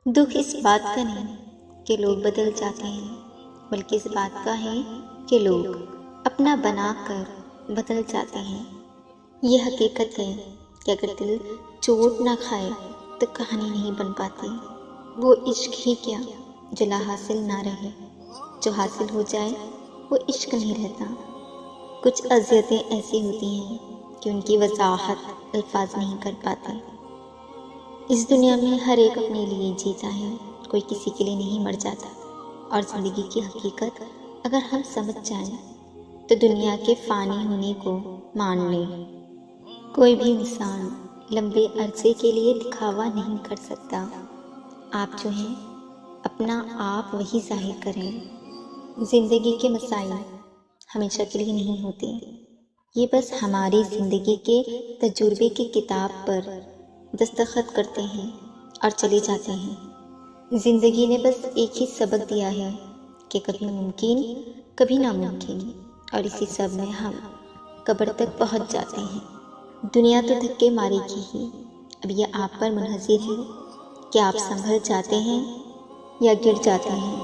دکھ اس بات کا نہیں کہ لوگ بدل جاتے ہیں، بلکہ اس بات کا ہے کہ لوگ اپنا بنا کر بدل جاتے ہیں۔ یہ حقیقت ہے کہ اگر دل چوٹ نہ کھائے تو کہانی نہیں بن پاتی۔ وہ عشق ہی کیا جو لا حاصل نہ رہے، جو حاصل ہو جائے وہ عشق نہیں رہتا۔ کچھ اذیتیں ایسی ہوتی ہیں کہ ان کی وضاحت الفاظ نہیں کر پاتے۔ اس دنیا میں ہر ایک اپنے لیے جیتا ہے، کوئی کسی کے لیے نہیں مر جاتا، اور زندگی کی حقیقت اگر ہم سمجھ جائیں تو دنیا کے فانی ہونے کو مان لیں۔ کوئی بھی انسان لمبے عرصے کے لیے دکھاوا نہیں کر سکتا۔ آپ جو ہیں اپنا آپ وہی ظاہر کریں۔ زندگی کے مسائل ہمیشہ کے لیے نہیں ہوتے، یہ بس ہماری زندگی کے تجربے کی کتاب پر دستخط کرتے ہیں اور چلے جاتے ہیں۔ زندگی نے بس ایک ہی سبق دیا ہے کہ کبھی ممکن کبھی ناممکن، اور اسی سب میں ہم قبر تک پہنچ جاتے ہیں۔ دنیا تو دھکے مارے گی ہی، اب یہ آپ پر منحصر ہے کہ آپ سنبھل جاتے ہیں یا گر جاتے ہیں۔